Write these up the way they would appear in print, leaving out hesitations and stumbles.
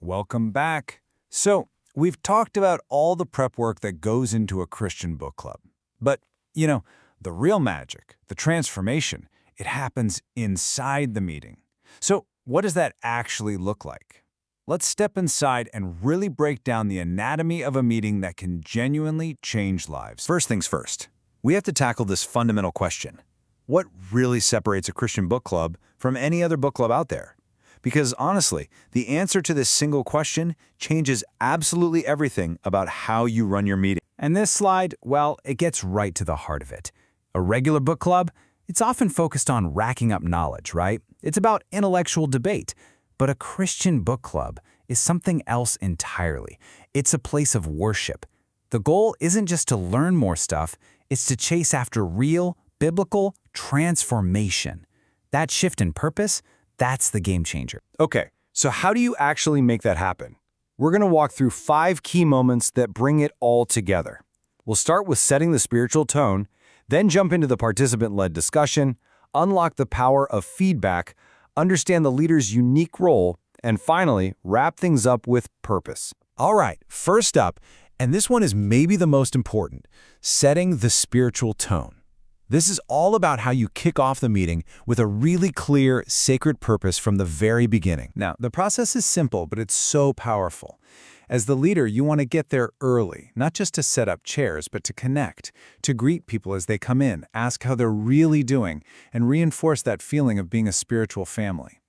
Welcome back. So, we've talked about all the prep work that goes into a Christian book club. But, the real magic, the transformation, it happens inside the meeting. So, what does that actually look like? Let's step inside and really break down the anatomy of a meeting that can genuinely change lives. First things first, we have to tackle this fundamental question. What really separates a Christian book club from any other book club out there? Because honestly, the answer to this single question changes absolutely everything about how you run your meeting. And this slide, well, it gets right to the heart of it. A regular book club, it's often focused on racking up knowledge, right? It's about intellectual debate. But a Christian book club is something else entirely. It's a place of worship. The goal isn't just to learn more stuff, it's to chase after real, biblical transformation. That shift in purpose, that's the game changer. Okay, so how do you actually make that happen? We're going to walk through 5 key moments that bring it all together. We'll start with setting the spiritual tone, then jump into the participant-led discussion, unlock the power of feedback, understand the leader's unique role, and finally, wrap things up with purpose. All right, first up, and this one is maybe the most important, setting the spiritual tone. This is all about how you kick off the meeting with a really clear, sacred purpose from the very beginning. Now, the process is simple, but it's so powerful. As the leader, you want to get there early, not just to set up chairs, but to connect, to greet people as they come in, ask how they're really doing, and reinforce that feeling of being a spiritual family.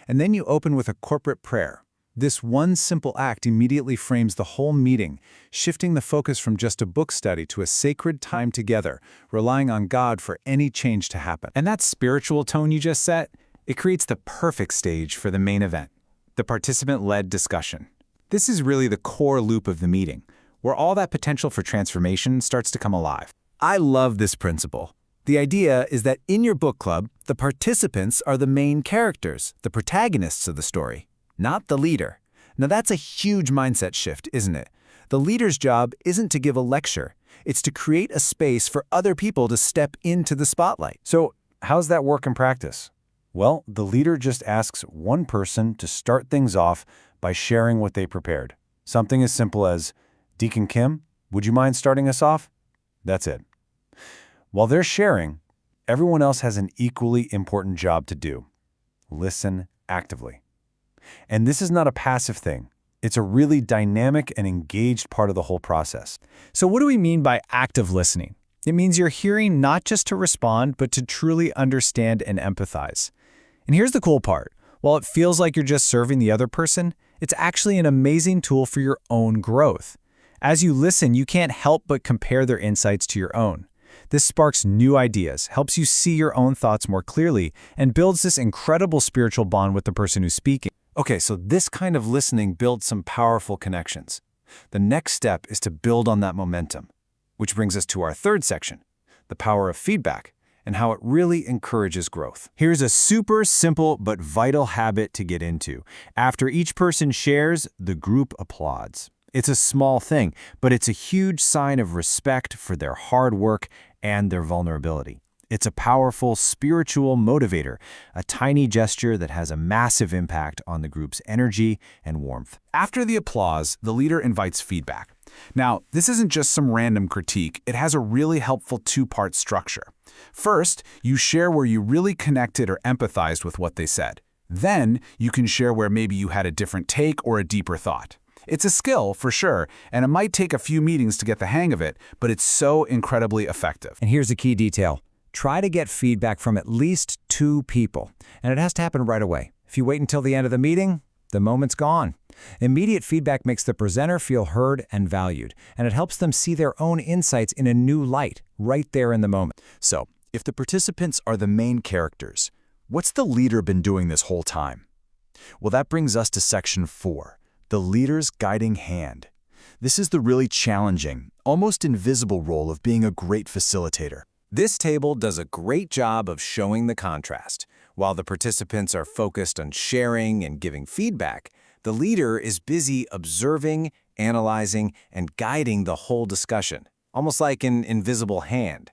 And then you open with a corporate prayer. This one simple act immediately frames the whole meeting, shifting the focus from just a book study to a sacred time together, relying on God for any change to happen. And that spiritual tone you just set, it creates the perfect stage for the main event, the participant-led discussion. This is really the core loop of the meeting, where all that potential for transformation starts to come alive. I love this principle. The idea is that in your book club, the participants are the main characters, the protagonists of the story, not the leader. Now that's a huge mindset shift, isn't it? The leader's job isn't to give a lecture. It's to create a space for other people to step into the spotlight. So how's that work in practice? Well, the leader just asks one person to start things off by sharing what they prepared. Something as simple as, Deacon Kim, would you mind starting us off? That's it. While they're sharing, everyone else has an equally important job to do. Listen actively. And this is not a passive thing. It's a really dynamic and engaged part of the whole process. So what do we mean by active listening? It means you're hearing not just to respond, but to truly understand and empathize. And here's the cool part. While it feels like you're just serving the other person, it's actually an amazing tool for your own growth. As you listen, you can't help but compare their insights to your own. This sparks new ideas, helps you see your own thoughts more clearly, and builds this incredible spiritual bond with the person who's speaking. Okay, so this kind of listening builds some powerful connections. The next step is to build on that momentum, which brings us to our third section, the power of feedback, and how it really encourages growth. Here's a super simple but vital habit to get into. After each person shares, the group applauds. It's a small thing, but it's a huge sign of respect for their hard work and their vulnerability. It's a powerful spiritual motivator, a tiny gesture that has a massive impact on the group's energy and warmth. After the applause, the leader invites feedback. Now, this isn't just some random critique. It has a really helpful 2-part structure. First, you share where you really connected or empathized with what they said. Then, you can share where maybe you had a different take or a deeper thought. It's a skill, for sure, and it might take a few meetings to get the hang of it, but it's so incredibly effective. And here's a key detail. Try to get feedback from at least 2 people, and it has to happen right away. If you wait until the end of the meeting, the moment's gone. Immediate feedback makes the presenter feel heard and valued, and it helps them see their own insights in a new light, right there in the moment. So, if the participants are the main characters, what's the leader been doing this whole time? Well, that brings us to section 4, the leader's guiding hand. This is the really challenging, almost invisible role of being a great facilitator. This table does a great job of showing the contrast. While the participants are focused on sharing and giving feedback, the leader is busy observing, analyzing, and guiding the whole discussion, almost like an invisible hand.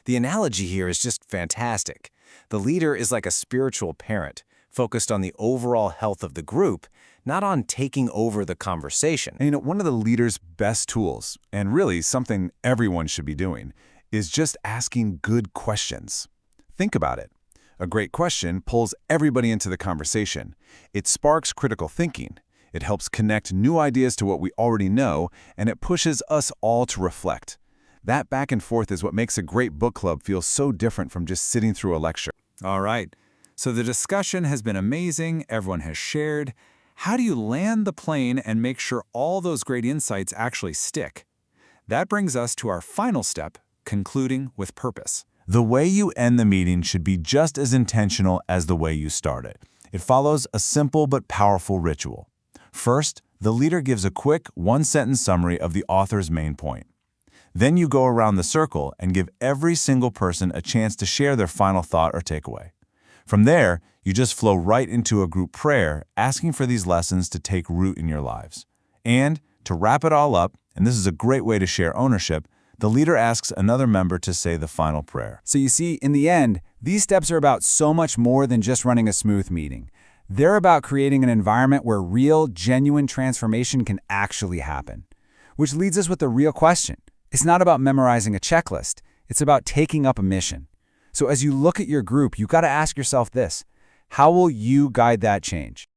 The analogy here is just fantastic. The leader is like a spiritual parent, focused on the overall health of the group, not on taking over the conversation. And one of the leader's best tools, and really something everyone should be doing, is just asking good questions. Think about it. A great question pulls everybody into the conversation. It sparks critical thinking. It helps connect new ideas to what we already know, and it pushes us all to reflect. That back and forth is what makes a great book club feel so different from just sitting through a lecture. All right. So the discussion has been amazing. Everyone has shared. How do you land the plane and make sure all those great insights actually stick? That brings us to our final step, concluding with purpose. The way you end the meeting should be just as intentional as the way you start it. It follows a simple but powerful ritual. First, the leader gives a quick, one-sentence summary of the author's main point. Then you go around the circle and give every single person a chance to share their final thought or takeaway. From there, you just flow right into a group prayer, asking for these lessons to take root in your lives. And to wrap it all up, and this is a great way to share ownership, the leader asks another member to say the final prayer. So you see, in the end, these steps are about so much more than just running a smooth meeting. They're about creating an environment where real, genuine transformation can actually happen. Which leads us with the real question. It's not about memorizing a checklist. It's about taking up a mission. So as you look at your group, you've got to ask yourself this: how will you guide that change?